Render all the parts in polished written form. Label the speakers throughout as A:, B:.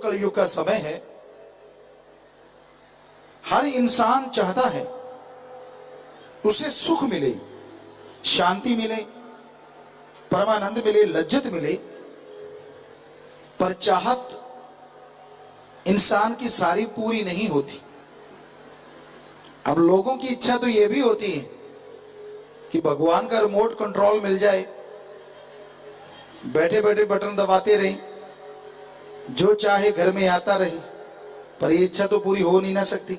A: कलयुग का समय है, हर इंसान चाहता है उसे सुख मिले, शांति मिले, परमानंद मिले, लज्जत मिले, पर चाहत इंसान की सारी पूरी नहीं होती। अब लोगों की इच्छा तो यह भी होती है कि भगवान का रिमोट कंट्रोल मिल जाए, बैठे बैठे बटन दबाते रहे, जो चाहे घर में आता रहे, पर यह इच्छा तो पूरी हो नहीं ना सकती।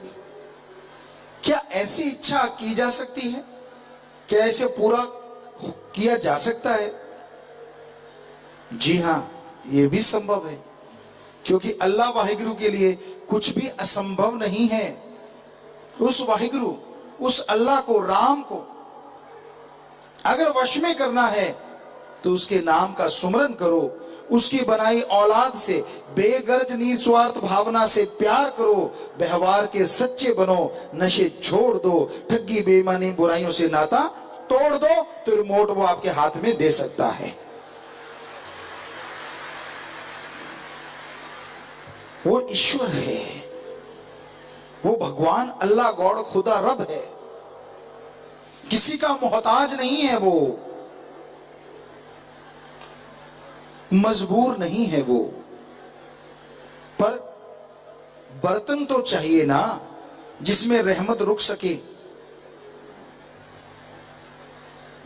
A: क्या ऐसी इच्छा की जा सकती है? क्या ऐसे पूरा किया जा सकता है? जी हां, यह भी संभव है, क्योंकि अल्लाह वाहिगुरु के लिए कुछ भी असंभव नहीं है। उस वाहिगुरु, उस अल्लाह को, राम को अगर वश में करना है तो उसके नाम का सुमरन करो, उसकी बनाई औलाद से बेगर्ज निस्वार्थ भावना से प्यार करो, व्यवहार के सच्चे बनो, नशे छोड़ दो, ठगी बेईमानी बुराइयों से नाता तोड़ दो, तो रिमोट वो आपके हाथ में दे सकता है। वो ईश्वर है, वो भगवान अल्लाह गॉड खुदा रब है, किसी का मोहताज नहीं है, वो मजबूर नहीं है वो। पर बर्तन तो चाहिए ना जिसमें रहमत रुक सके।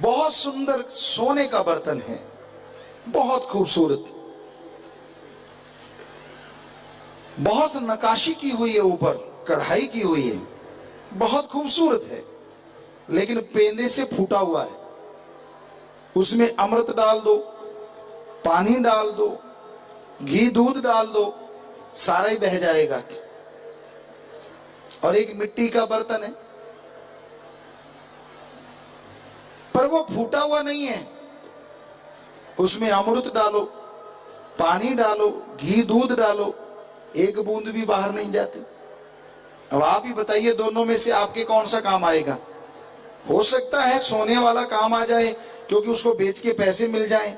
A: बहुत सुंदर सोने का बर्तन है, बहुत खूबसूरत, बहुत नकाशी की हुई है, ऊपर कढ़ाई की हुई है, बहुत खूबसूरत है, लेकिन पेंदे से फूटा हुआ है। उसमें अमृत डाल दो, पानी डाल दो, घी दूध डाल दो, सारा ही बह जाएगा। और एक मिट्टी का बर्तन है, पर वो फूटा हुआ नहीं है, उसमें अमृत डालो, पानी डालो, घी दूध डालो, एक बूंद भी बाहर नहीं जाती। अब आप ही बताइए, दोनों में से आपके कौन सा काम आएगा? हो सकता है सोने वाला काम आ जाए, क्योंकि उसको बेच के पैसे मिल जाएं,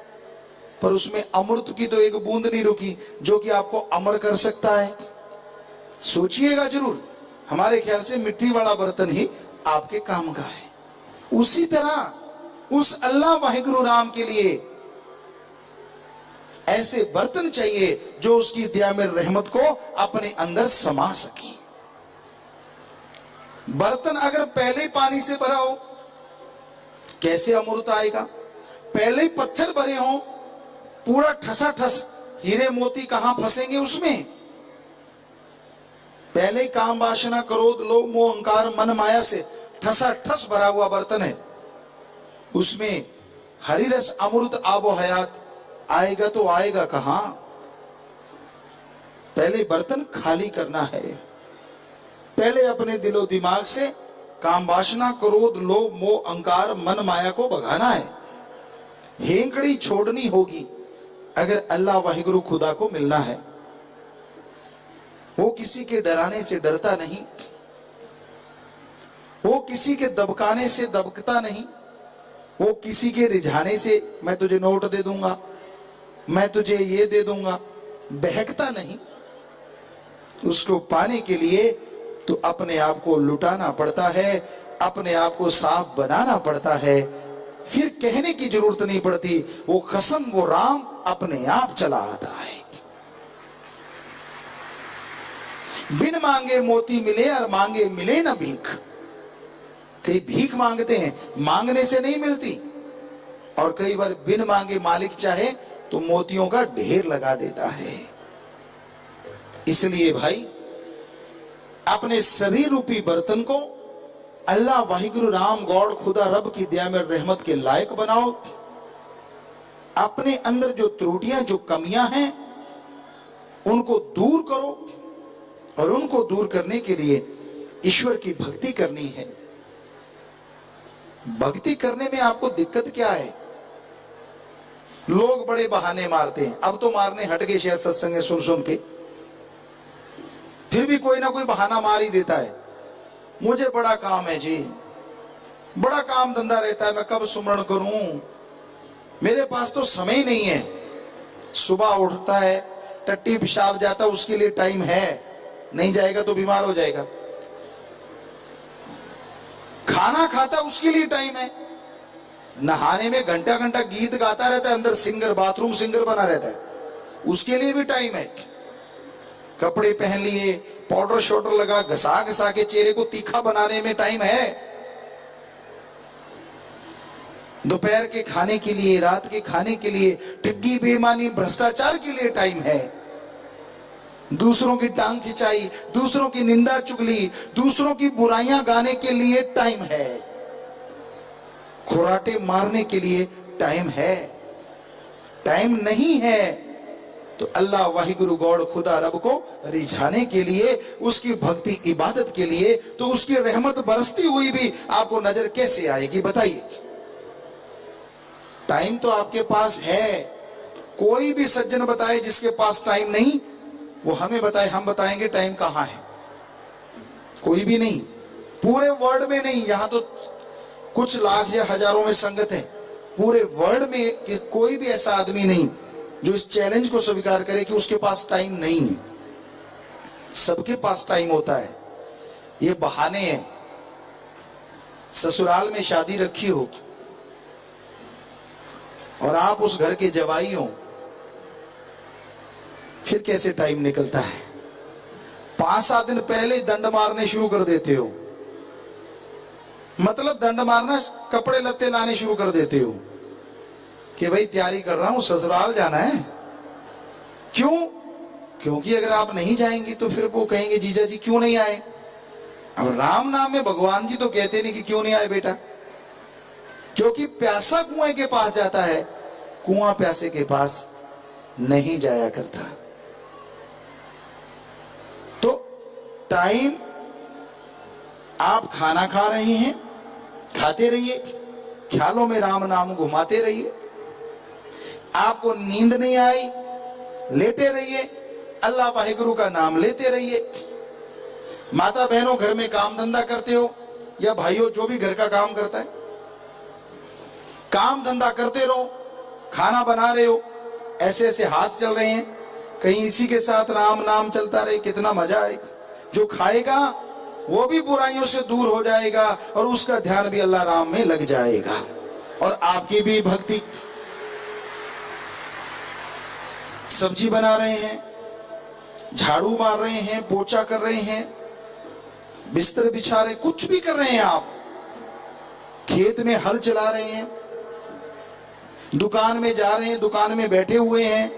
A: पर उसमें अमृत की तो एक बूंद नहीं रुकी जो कि आपको अमर कर सकता है। सोचिएगा जरूर। हमारे ख्याल से मिट्टी वाला बर्तन ही आपके काम का है। उसी तरह उस अल्लाह वाहिगुरु राम के लिए ऐसे बर्तन चाहिए जो उसकी दिया में रहमत को अपने अंदर समा सके। बर्तन अगर पहले पानी से भरा हो, कैसे अमृत आएगा? पहले ही पत्थर भरे हो, पूरा ठसा ठस हीरे मोती कहां फंसेंगे उसमें? पहले ही काम वासना क्रोध लोभ मोह अहंकार मन माया से ठसा ठस भरा हुआ बर्तन है, उसमें हरि रस अमृत आबो हयात आएगा तो आएगा कहां? पहले बर्तन खाली करना है, पहले अपने दिलो दिमाग से काम वासना क्रोध लोभ मोह अहंकार मन माया को भगाना है। हेंकड़ी छोड़नी होगी अगर अल्लाह वाहिगुरु खुदा को मिलना है। वो किसी के डराने से डरता नहीं, वो किसी के दबकाने से दबकता नहीं, वो किसी के रिझाने से मैं तुझे नोट दे दूंगा, मैं तुझे ये दे दूंगा, बहकता नहीं। उसको पाने के लिए तो अपने आप को लुटाना पड़ता है, अपने आप को साफ बनाना पड़ता है, फिर कहने की जरूरत नहीं पड़ती। वो कसम, वो राम अपने आप चला आता है। बिन मांगे मोती मिले और मांगे मिले ना भीख। कई भीख मांगते हैं, मांगने से नहीं मिलती, और कई बार बिन मांगे मालिक चाहे तो मोतियों का ढेर लगा देता है। इसलिए भाई, अपने शरीर रूपी बर्तन को अल्लाह वाहिगुरु राम गॉड खुदा रब की दया में रहमत के लायक बनाओ। अपने अंदर जो त्रुटियां जो कमियां हैं उनको दूर करो, और उनको दूर करने के लिए ईश्वर की भक्ति करनी है। भक्ति करने में आपको दिक्कत क्या है? लोग बड़े बहाने मारते हैं, अब तो मारने हट गए शायद सत्संग सुन सुन के, फिर भी कोई ना कोई बहाना मार ही देता है। मुझे बड़ा काम है जी, बड़ा काम धंधा रहता है, मैं कब सुमरण करूं, मेरे पास तो समय ही नहीं है। सुबह उठता है, टट्टी पेशाब जाता उसके लिए टाइम है, नहीं जाएगा तो बीमार हो जाएगा। खाना खाता उसके लिए टाइम है। नहाने में घंटा घंटा गीत गाता रहता है, अंदर सिंगर, बाथरूम सिंगर बना रहता है, उसके लिए भी टाइम है। कपड़े पहन लिए, पाउडर शॉडर लगा, घसा घसा के चेहरे को तीखा बनाने में टाइम है। दोपहर के खाने के लिए, रात के खाने के लिए, ठगी बेईमानी भ्रष्टाचार के लिए टाइम है। दूसरों की टांग खिंचाई, दूसरों की निंदा चुगली, दूसरों की बुराइयां गाने के लिए टाइम है। खुराटे मारने के लिए टाइम है। टाइम नहीं है तो अल्लाह वाहिगुरु गॉड खुदा रब को रिझाने के लिए, उसकी भक्ति इबादत के लिए, तो उसकी रहमत बरसती हुई भी आपको नजर कैसे आएगी बताइए। टाइम तो आपके पास है। कोई भी सज्जन बताए जिसके पास टाइम नहीं, वो हमें बताए, हम बताएंगे टाइम कहां है। कोई भी नहीं, पूरे वर्ल्ड में नहीं। यहां तो कुछ लाख या हजारों में संगत है, पूरे वर्ल्ड में कि कोई भी ऐसा आदमी नहीं जो इस चैलेंज को स्वीकार करे कि उसके पास टाइम नहीं है। सबके पास टाइम होता है, ये बहाने हैं। ससुराल में शादी रखी हो और आप उस घर के जवाई हो, फिर कैसे टाइम निकलता है। 5-7 दिन पहले दंड मारने शुरू कर देते हो। मतलब दंड मारना, कपड़े लत्ते लाने शुरू कर देते हो कि भाई तैयारी कर रहा हूं, ससुराल जाना है। क्यों? क्योंकि अगर आप नहीं जाएंगे तो फिर वो कहेंगे जीजा जी क्यों नहीं आए। अब राम नाम में भगवान जी तो कहते नहीं कि क्यों नहीं आए बेटा, क्योंकि प्यासा कुएं के पास जाता है, कुआं प्यासे के पास नहीं जाया करता। तो टाइम, आप खाना खा रहे हैं, खाते रहिए, ख्यालों में राम नाम घुमाते रहिए। आपको नींद नहीं आई, लेटे रहिए, अल्लाह वाहिगुरु का नाम लेते रहिए। माता बहनों घर में काम धंधा करते हो, या भाइयों जो भी घर का काम करता है, काम धंधा करते रहो, खाना बना रहे हो, ऐसे ऐसे हाथ चल रहे हैं, कहीं इसी के साथ राम नाम चलता रहे, कितना मजा आएगा। जो खाएगा वो भी बुराइयों से दूर हो जाएगा और उसका ध्यान भी अल्लाह राम में लग जाएगा, और आपकी भी भक्ति। सब्जी बना रहे हैं, झाड़ू मार रहे हैं, पोछा कर रहे हैं, बिस्तर बिछा रहे, कुछ भी कर रहे हैं आप, खेत में हल चला रहे हैं, दुकान में जा रहे हैं, दुकान में बैठे हुए हैं।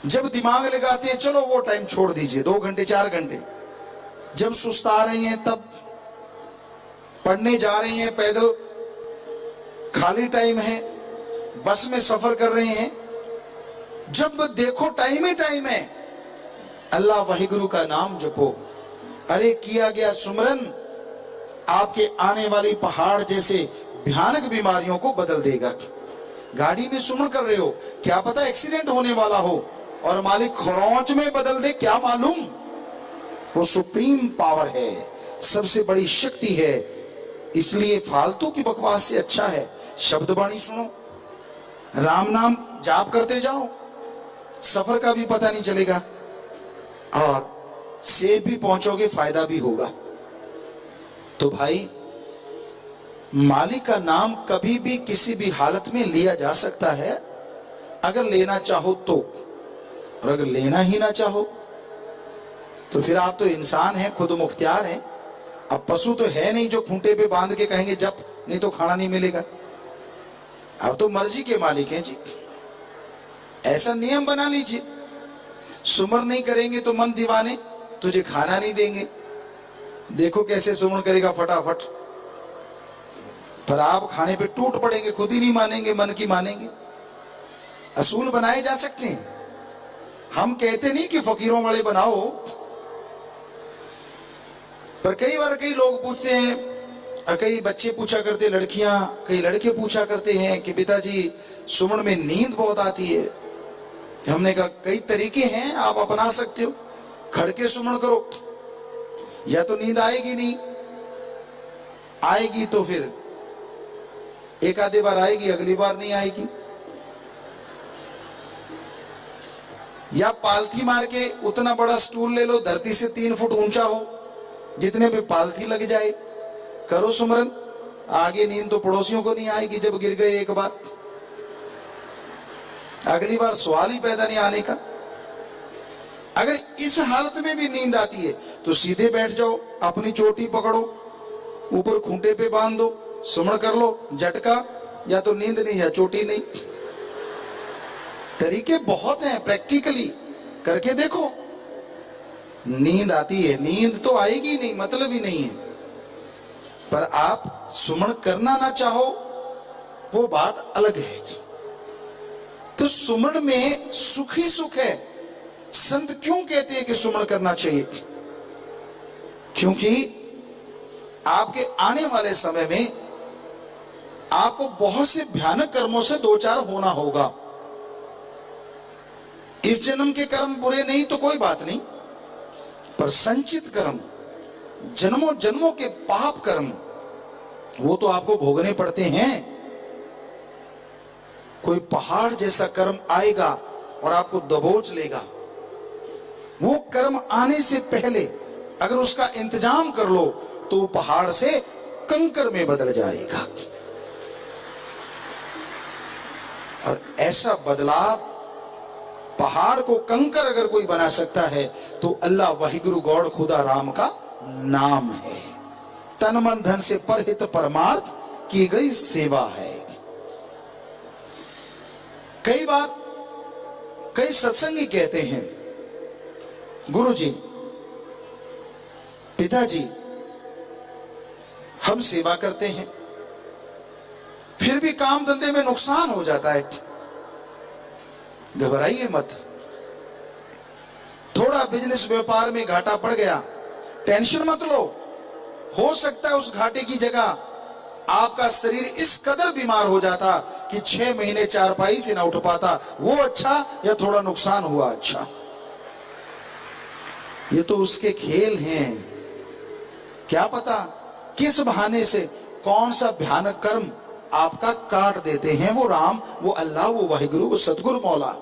A: जब दिमाग लगाते हैं चलो वो टाइम छोड़ दीजिए, 2 घंटे 4 घंटे। जब सुस्ता रहे हैं तब पढ़ने जा रहे हैं, पैदल खाली टाइम है, बस में सफर कर रहे हैं, जब देखो टाइम ही टाइम है, अल्लाह वाहिगुरु का नाम जपो। अरे किया गया सुमरन आपके आने वाली पहाड़ जैसे भयानक बीमारियों को बदल देगा। गाड़ी में सुमन कर रहे हो, क्या पता एक्सीडेंट होने वाला हो और मालिक खरौंच में बदल दे, क्या मालूम। वो सुप्रीम पावर है, सबसे बड़ी शक्ति है। इसलिए फालतू की बकवास से अच्छा है शब्द बाणी सुनो, राम नाम जाप करते जाओ, सफर का भी पता नहीं चलेगा और सेफ भी पहुंचोगे, फायदा भी होगा। तो भाई, मालिक का नाम कभी भी किसी भी हालत में लिया जा सकता है, अगर लेना चाहो तो, और अगर लेना ही ना चाहो तो फिर आप तो इंसान हैं, खुद मुख्तियार हैं। अब पशु तो है नहीं जो खूंटे पे बांध के कहेंगे जब नहीं तो खाना नहीं मिलेगा। अब तो मर्जी के मालिक हैं जी। ऐसा नियम बना लीजिए, सुमर नहीं करेंगे तो मन दीवाने तुझे खाना नहीं देंगे। देखो कैसे सुमर करेगा फटाफट, पर आप खाने पे टूट पड़ेंगे, खुद ही नहीं मानेंगे, मन की मानेंगे। असूल बनाए जा सकते हैं, हम कहते नहीं कि फकीरों वाले बनाओ, पर कई बार कई लोग पूछते हैं, कई बच्चे पूछा करते, लड़कियां, कई लड़के पूछा करते हैं कि पिताजी सुमन में नींद बहुत आती है। हमने कहा कई तरीके हैं, आप अपना सकते हो। खड़के सुमन करो, या तो नींद आएगी नहीं, आएगी तो फिर एक आधे बार आएगी, अगली बार नहीं आएगी। या पालथी मार के उतना बड़ा स्टूल ले लो, धरती से 3 फुट ऊंचा हो, जितने पे पालथी लग जाए, करो सुमरन। आगे नींद तो पड़ोसियों को नहीं आएगी जब गिर गए एक बार, अगली बार सवाल ही पैदा नहीं आने का। अगर इस हालत में भी नींद आती है तो सीधे बैठ जाओ, अपनी चोटी पकड़ो, ऊपर खूंटे पे बांध दो, सुमन कर लो, झटका, या तो नींद नहीं या चोटी नहीं। तरीके बहुत हैं, प्रैक्टिकली करके देखो। नींद आती है, नींद तो आएगी नहीं, मतलब ही नहीं है, पर आप सुमन करना ना चाहो वो बात अलग है। तो सुमन में सुख ही सुख है। संत क्यों कहते हैं कि सुमन करना चाहिए? क्योंकि आपके आने वाले समय में आपको बहुत से भयानक कर्मों से दो चार होना होगा। इस जन्म के कर्म बुरे नहीं तो कोई बात नहीं, पर संचित कर्म, जन्मों जन्मों के पाप कर्म, वो तो आपको भोगने पड़ते हैं। कोई पहाड़ जैसा कर्म आएगा और आपको दबोच लेगा। वो कर्म आने से पहले अगर उसका इंतजाम कर लो तो वो पहाड़ से कंकर में बदल जाएगा। और ऐसा बदलाव, पहाड़ को कंकर अगर कोई बना सकता है तो अल्लाह वाहिगुरु गौड़ खुदा राम का नाम है। तन मन धन से परहित परमार्थ की गई सेवा है। कई बार कई सत्संगी कहते हैं, गुरुजी, पिताजी, हम सेवा करते हैं फिर भी काम धंधे में नुकसान हो जाता है। घबराइए मत, थोड़ा बिजनेस व्यापार में घाटा पड़ गया, टेंशन मत लो। हो सकता है उस घाटे की जगह आपका शरीर इस कदर बीमार हो जाता कि 6 महीने चारपाई से ना उठ पाता। वो अच्छा या थोड़ा नुकसान हुआ अच्छा? ये तो उसके खेल हैं। क्या पता किस बहाने से कौन सा भयानक कर्म आपका काट देते हैं वो राम, वो अल्लाह, वो वाहिगुरु, वो सतगुरु मौला।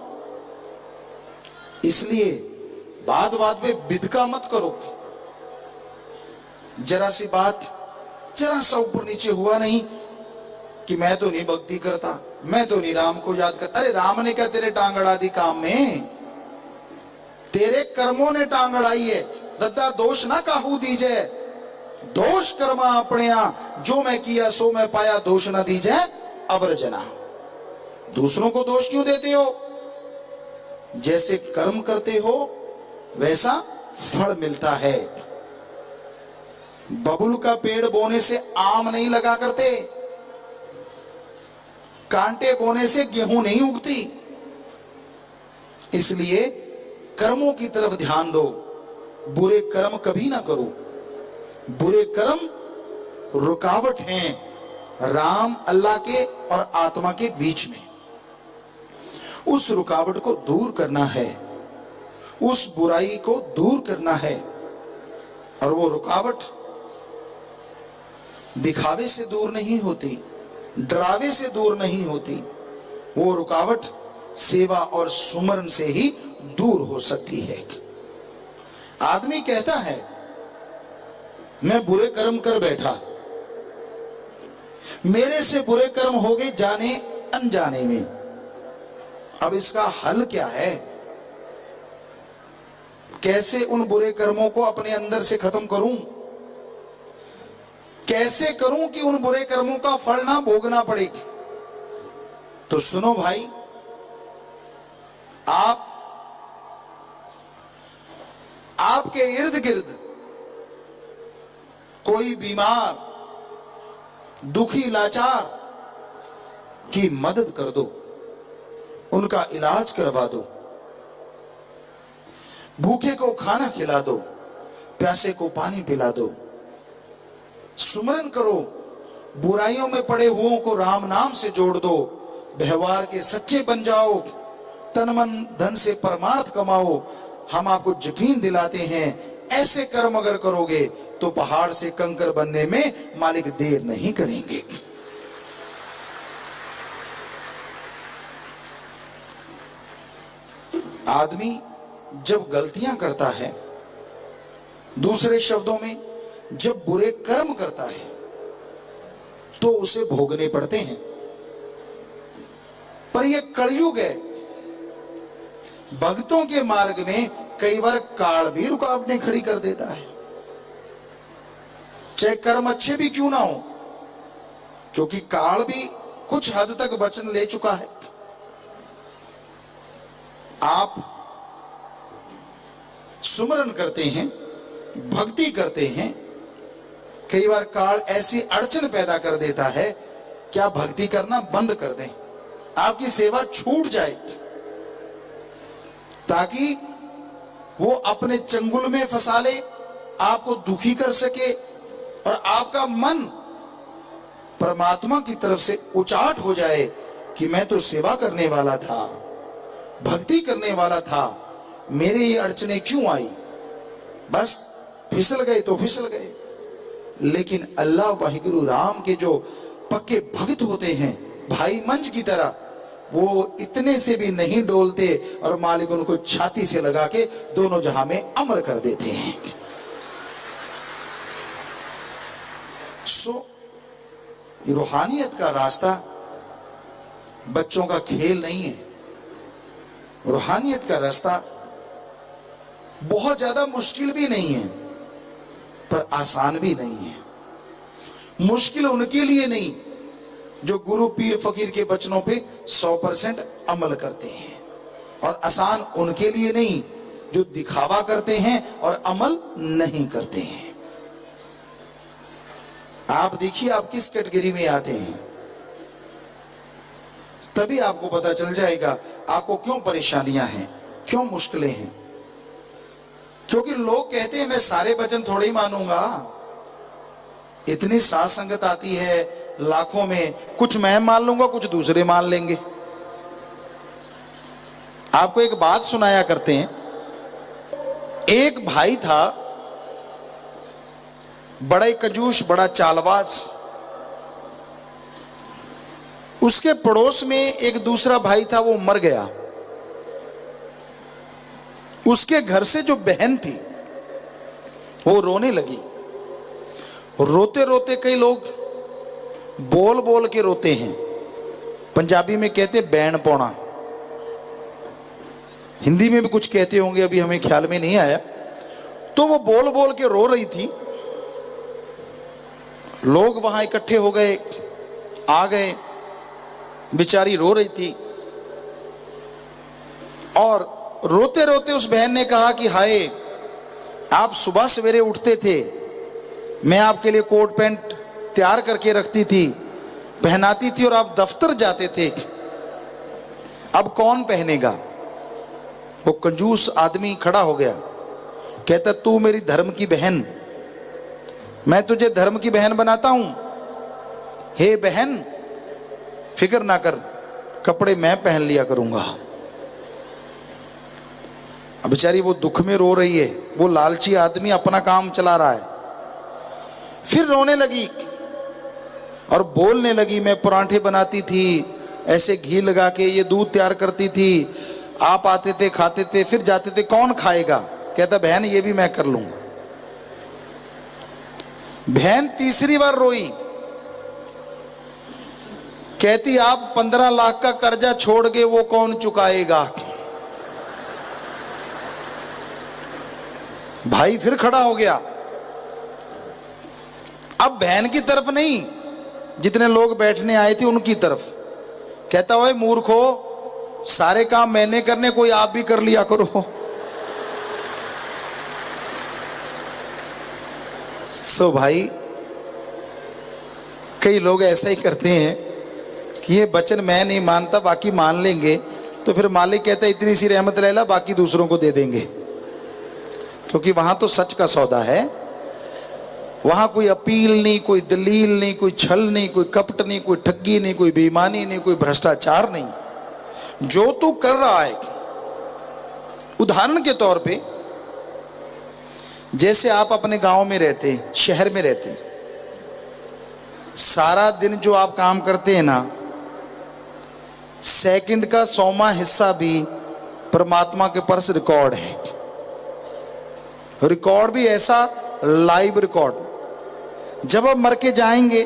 A: इसलिए बात बात पे बिदका मत करो। जरा सी बात, जरा सा ऊपर नीचे हुआ नहीं कि मैं तो नहीं भक्ति करता, मैं तो नहीं राम को याद करता। अरे राम ने क्या तेरे टांग अड़ा दी काम में? तेरे कर्मों ने टांग अड़ाई है। दद्दा दोष ना काहू दीजे, दोष कर्मा अपने जो मैं किया सो मैं पाया, दोष ना दीजे अवर्जना। दूसरों को दोष क्यों देते हो? जैसे कर्म करते हो वैसा फल मिलता है। बबुल का पेड़ बोने से आम नहीं लगा करते, कांटे बोने से गेहूं नहीं उगती। इसलिए कर्मों की तरफ ध्यान दो, बुरे कर्म कभी ना करो। बुरे कर्म रुकावट हैं राम, अल्लाह के और आत्मा के बीच में। उस रुकावट को दूर करना है, उस बुराई को दूर करना है। और वो रुकावट दिखावे से दूर नहीं होती, डरावे से दूर नहीं होती। वो रुकावट सेवा और सुमरन से ही दूर हो सकती है। आदमी कहता है मैं बुरे कर्म कर बैठा, मेरे से बुरे कर्म हो गए जाने अनजाने में। अब इसका हल क्या है? कैसे उन बुरे कर्मों को अपने अंदर से खत्म करूं? कैसे करूं कि उन बुरे कर्मों का फल ना भोगना पड़े? तो सुनो भाई, आपके इर्द गिर्द कोई बीमार, दुखी, लाचार की मदद कर दो, उनका इलाज करवा दो। भूखे को खाना खिला दो, प्यासे को पानी पिला दो। सुमरन करो, बुराइयों में पड़े हुओं को राम नाम से जोड़ दो। व्यवहार के सच्चे बन जाओ, तन मन धन से परमार्थ कमाओ। हम आपको यकीन दिलाते हैं ऐसे कर्म अगर करोगे तो पहाड़ से कंकर बनने में मालिक देर नहीं करेंगे। आदमी जब गलतियां करता है, दूसरे शब्दों में जब बुरे कर्म करता है, तो उसे भोगने पड़ते हैं। पर यह कलयुग है, भक्तों के मार्ग में कई बार काल भी रुकावटें खड़ी कर देता है, चाहे कर्म अच्छे भी क्यों ना हो, क्योंकि काल भी कुछ हद तक वचन ले चुका है। आप सुमरन करते हैं, भक्ति करते हैं, कई बार काल ऐसी अड़चन पैदा कर देता है कि आप भक्ति करना बंद कर दें, आपकी सेवा छूट जाए, ताकि वो अपने चंगुल में फंसा ले, आपको दुखी कर सके और आपका मन परमात्मा की तरफ से उचाट हो जाए कि मैं तो सेवा करने वाला था, भक्ति करने वाला था, मेरे ये अड़चने क्यों आई, बस फिसल गए तो फिसल गए। लेकिन अल्लाह वाहिगुरु राम के जो पक्के भक्त होते हैं, भाई मंच की तरह, वो इतने से भी नहीं डोलते और मालिक उनको छाती से लगा के दोनों जहां में अमर कर देते हैं। रूहानियत का रास्ता बच्चों का खेल नहीं है। रूहानियत का रास्ता बहुत ज्यादा मुश्किल भी नहीं है, पर आसान भी नहीं है। मुश्किल उनके लिए नहीं जो गुरु पीर फकीर के वचनों पे 100% अमल करते हैं, और आसान उनके लिए नहीं जो दिखावा करते हैं और अमल नहीं करते हैं। आप देखिए आप किस कैटेगरी में आते हैं, तभी आपको पता चल जाएगा आपको क्यों परेशानियां हैं, क्यों मुश्किलें हैं। क्योंकि लोग कहते हैं मैं सारे वचन थोड़े ही मानूंगा, इतनी साथ संगत आती है लाखों में, कुछ मैं मान लूंगा कुछ दूसरे मान लेंगे। आपको एक बात सुनाया करते हैं। एक भाई था, बड़ा कंजूस, बड़ा चालबाज। उसके पड़ोस में एक दूसरा भाई था, वो मर गया। उसके घर से जो बहन थी वो रोने लगी। रोते रोते, कई लोग बोल बोल के रोते हैं, पंजाबी में कहते बैन पौना, हिंदी में भी कुछ कहते होंगे, अभी हमें ख्याल में नहीं आया। तो वो बोल बोल के रो रही थी। लोग वहां इकट्ठे हो गए, आ गए, बेचारी रो रही थी। और रोते रोते उस बहन ने कहा कि हाय, आप सुबह सवेरे उठते थे, मैं आपके लिए कोट पैंट तैयार करके रखती थी, पहनाती थी, और आप दफ्तर जाते थे, अब कौन पहनेगा। वो कंजूस आदमी खड़ा हो गया, कहता तू मेरी धर्म की बहन, मैं तुझे धर्म की बहन बनाता हूं। हे बहन, फिक्र ना कर, कपड़े मैं पहन लिया करूंगा। अब बेचारी वो दुख में रो रही है, वो लालची आदमी अपना काम चला रहा है। फिर रोने लगी और बोलने लगी, मैं परांठे बनाती थी, ऐसे घी लगा के, ये दूध तैयार करती थी, आप आते थे, खाते थे, फिर जाते थे, कौन खाएगा। कहता बहन ये भी मैं कर लूंगा। बहन तीसरी बार रोई, कहती आप 15 लाख का कर्जा छोड़ के वो कौन चुकाएगा। भाई फिर खड़ा हो गया, अब बहन की तरफ नहीं, जितने लोग बैठने आए थे उनकी तरफ। कहता ओए मूर्खो, सारे काम मैंने करने, कोई आप भी कर लिया करो। सो भाई, कई लोग ऐसा ही करते हैं कि ये वचन मैं नहीं मानता, बाकी मान लेंगे। तो फिर मालिक कहता है इतनी सी रहमत ले ला, बाकी दूसरों को दे देंगे, क्योंकि वहां तो सच का सौदा है। वहां कोई अपील नहीं, कोई दलील नहीं, कोई छल नहीं, कोई कपट नहीं, कोई ठगी नहीं, कोई बेईमानी नहीं, कोई भ्रष्टाचार नहीं। जो तू कर रहा है, उदाहरण के तौर पे, जैसे आप अपने गांव में रहते हैं, शहर में रहते हैं, सारा दिन जो आप काम करते हैं ना, सेकंड का 100वां हिस्सा भी परमात्मा के पास रिकॉर्ड है। रिकॉर्ड भी ऐसा लाइव रिकॉर्ड। जब आप मर के जाएंगे,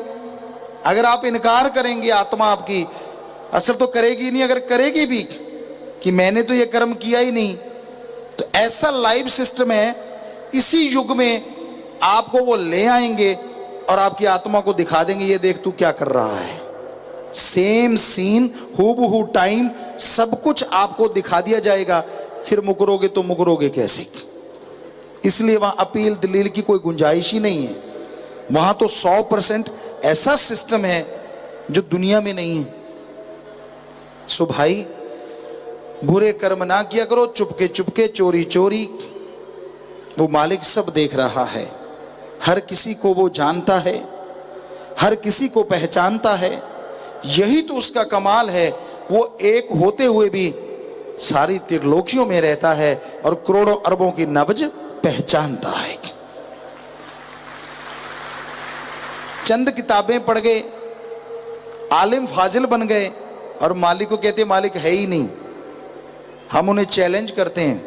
A: अगर आप इनकार करेंगे, आत्मा आपकी असर तो करेगी नहीं। अगर करेगी भी कि मैंने तो ये कर्म किया ही नहीं, तो ऐसा लाइव सिस्टम है, इसी युग में आपको वो ले आएंगे और आपकी आत्मा को दिखा देंगे, ये देख तू क्या कर रहा है। सेम सीन, हूबहू टाइम, सब कुछ आपको दिखा दिया जाएगा। फिर मुकरोगे तो मुकरोगे कैसे? इसलिए वहां अपील दलील की कोई गुंजाइश ही नहीं है। वहां तो 100% ऐसा सिस्टम है जो दुनिया में नहीं है। सो भाई, बुरे कर्म ना किया करो, चुपके चुपके, चोरी चोरी। वो मालिक सब देख रहा है, हर किसी को वो जानता है, हर किसी को पहचानता है। यही तो उसका कमाल है। वो एक होते हुए भी सारी त्रिलोकियों में रहता है और करोड़ों अरबों की नब्ज पहचानता है। चंद किताबें पढ़ गए, आलिम फाजिल बन गए और मालिक को कहते मालिक है ही नहीं। हम उन्हें चैलेंज करते हैं,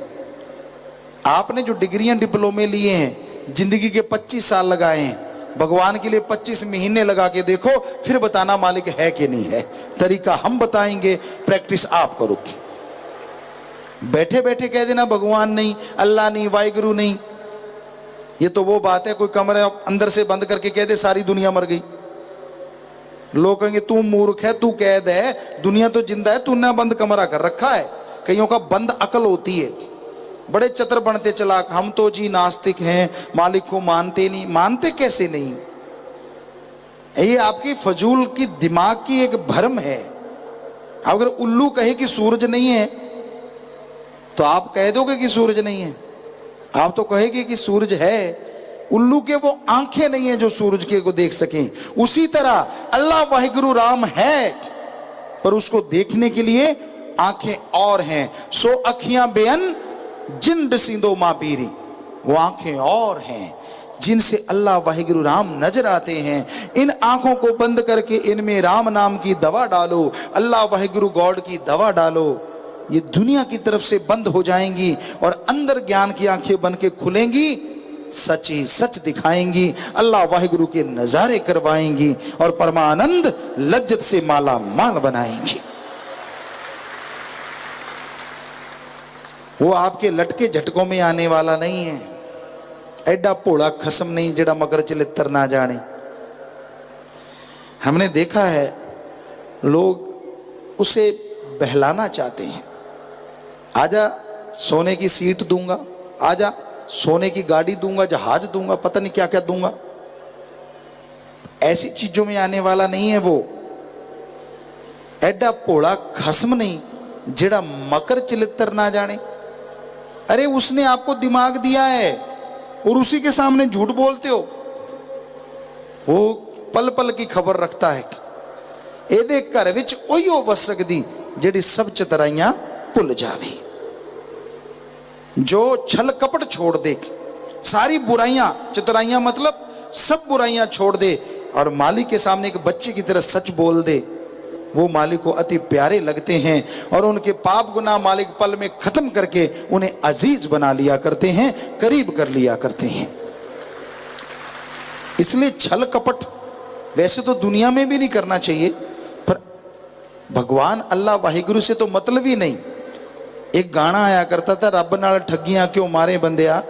A: आपने जो डिग्रियां डिप्लोमे लिए हैं, जिंदगी के 25 साल लगाए हैं, भगवान के लिए 25 महीने लगा के देखो, फिर बताना मालिक है कि नहीं है। तरीका हम बताएंगे, प्रैक्टिस आप करो। बैठे बैठे कह देना भगवान नहीं, अल्लाह नहीं, वाहिगुरु नहीं, ये तो वो बात है कोई कमरे अंदर से बंद करके कह दे सारी दुनिया मर गई। लोग कहेंगे तू मूर्ख है, तू कैद है, दुनिया तो जिंदा है, तूने बंद कमरा कर रखा है। कईयों का बंद अकल होती है, बड़े चतर बनते चलाक। हम तो जी नास्तिक हैं, मालिक को मानते नहीं। मानते कैसे नहीं? ये आपकी फजूल की दिमाग की एक भ्रम है। अगर उल्लू कहे कि सूरज नहीं है तो आप कह दोगे कि सूरज नहीं है? आप तो कहेंगे कि सूरज है। उल्लू के वो आंखें नहीं है जो सूरज के को देख सकें। उसी तरह अल्लाह वाहिगुरु राम है, पर उसको देखने के लिए आंखें और हैं। सो अखियां बेअन जिंद सिंधो मां पीरी, वो आंखें और हैं जिनसे अल्लाह वाहिगुरु राम नजर आते हैं। इन आंखों को बंद करके इनमें राम नाम की दवा डालो, अल्लाह वाहिगुरु गॉड की दवा डालो। ये दुनिया की तरफ से बंद हो जाएंगी और अंदर ज्ञान की आंखें बन के खुलेंगी, सच ही सच दिखाएंगी, अल्लाह वाहिगुरु के नजारे करवाएंगी और परमानंद लज्जत से माला माल बनाएंगी। वो आपके लटके झटकों में आने वाला नहीं है। एडा भोला खसम नहीं जेड़ा मगर चलित्र ना जाने। हमने देखा है लोग उसे बहलाना चाहते हैं। आजा सोने की सीट दूंगा, आजा सोने की गाड़ी दूंगा, जहाज दूंगा, पता नहीं क्या क्या दूंगा। ऐसी चीजों में आने वाला नहीं है वो। एडा भोला खसम नहीं जेड़ा मकर चलित्र ना जाने। अरे उसने आपको दिमाग दिया है और उसी के सामने झूठ बोलते हो। वो पल पल की खबर रखता है। एदे घर विच ओहियो वस सकदी जेड़ी सब चतराइयां भुल जावे, जो छल कपट छोड़ दे, सारी बुराइयां, चतुराइयां मतलब सब बुराइयां छोड़ दे और मालिक के सामने एक बच्चे की तरह सच बोल दे। वो मालिक को अति प्यारे लगते हैं और उनके पाप गुनाह मालिक पल में खत्म करके उन्हें अजीज बना लिया करते हैं, करीब कर लिया करते हैं। इसलिए छल कपट वैसे तो दुनिया में भी नहीं करना चाहिए, पर भगवान अल्लाह वाहिगुरु से तो मतलब ही नहीं। एक गाना आया करता था, रब नाल ठगियां क्यों मारे बंदिया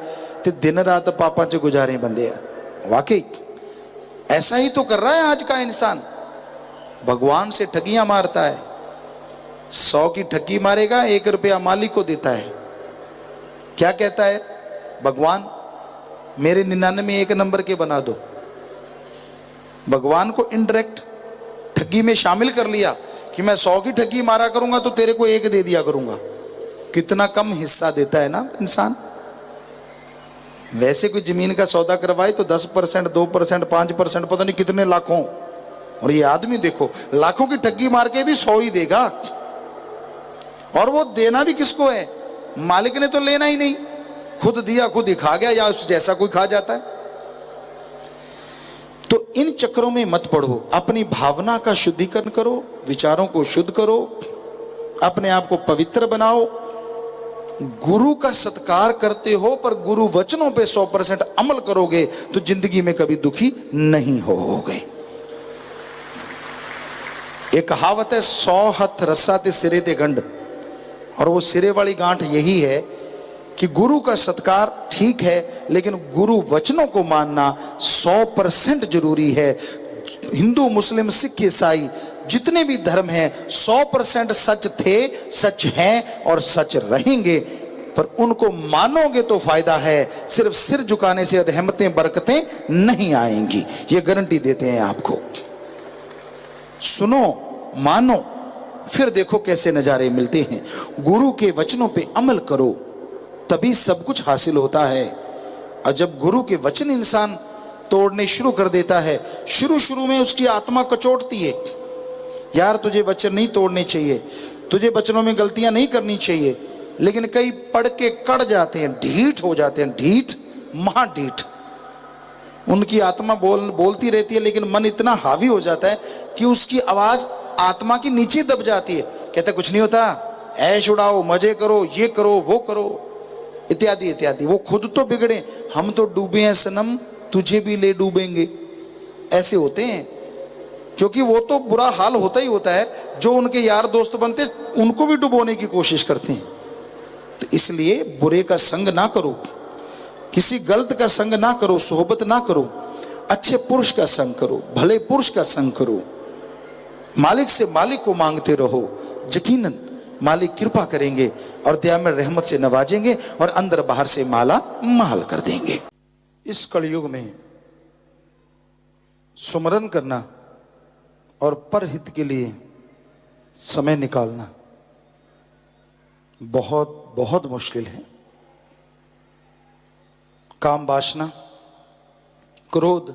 A: ते दिन रात पापा च गुजारे बंदिया। वाकई ऐसा ही तो कर रहा है आज का इंसान, भगवान से ठगियां मारता है। 100 की ठगी मारेगा, 1 रुपया मालिक को देता है। क्या कहता है? भगवान मेरे 99 1 नंबर के बना दो। भगवान को इनडायरेक्ट ठगी में शामिल कर लिया कि मैं 100 की ठगी मारा करूंगा तो तेरे को 1 दे दिया करूंगा। कितना कम हिस्सा देता है ना इंसान। वैसे कोई जमीन का सौदा करवाए तो 10%, 2%, 5%, पता नहीं कितने लाखों। और ये आदमी देखो लाखों की ठगी मार के भी 100 ही देगा। और वो देना भी किसको है? मालिक ने तो लेना ही नहीं, खुद दिया खुद ही खा गया, या उस जैसा कोई खा जाता है। तो इन चक्रों में मत पड़ो, अपनी भावना का शुद्धिकरण करो, विचारों को शुद्ध करो, अपने आप को पवित्र बनाओ गुरु का सत्कार करते हो पर गुरु वचनों पे 100% अमल करोगे तो जिंदगी में कभी दुखी नहीं होगे। एक कहावत है 100 हथ रस्सा ते सिरे ते गंढ, और वो सिरे वाली गांठ यही है कि गुरु का सत्कार ठीक है लेकिन गुरु वचनों को मानना 100% जरूरी है। हिंदू मुस्लिम सिख ईसाई जितने भी धर्म हैं 100% सच थे, सच हैं और सच रहेंगे, पर उनको मानोगे तो फायदा है, सिर्फ सिर झुकाने से रहमतें बरकतें नहीं आएंगी, ये गारंटी देते हैं आपको। सुनो, मानो, फिर देखो कैसे नजारे मिलते हैं। गुरु के वचनों पे अमल करो तभी सब कुछ हासिल होता है। और जब गुरु के वचन इंसान तोड़ने शुरू कर देता है, शुरू में उसकी आत्मा कचोटती है, यार तुझे वचन नहीं तोड़ने चाहिए, तुझे वचनों में गलतियां नहीं करनी चाहिए, लेकिन कई पढ़ के कड़ जाते हैं, ढीठ हो जाते हैं, ढीठ महाढीठ। उनकी आत्मा बोलती रहती है लेकिन मन इतना हावी हो जाता है कि उसकी आवाज आत्मा की नीचे दब जाती है। कहता कुछ नहीं होता, ऐश उड़ाओ, मजे करो, ये करो, वो करो, इत्यादि इत्यादि। वो खुद तो बिगड़े, हम तो डूबे हैं सनम, तुझे भी ले डूबेंगे, ऐसे होते हैं। क्योंकि वो तो बुरा हाल होता ही होता है, जो उनके यार दोस्त बनते उनको भी डुबोने की कोशिश करते हैं। तो इसलिए बुरे का संग ना करो, किसी गलत का संग ना करो, सोहबत ना करो, अच्छे पुरुष का संग करो, भले पुरुष का संग करो, मालिक से मालिक को मांगते रहो, यकीनन मालिक कृपा करेंगे और दया में रहमत से नवाजेंगे और अंदर बाहर से माला माल कर देंगे। इस कलयुग में सुमरन करना और परहित के लिए समय निकालना बहुत बहुत मुश्किल है। काम वासना, क्रोध,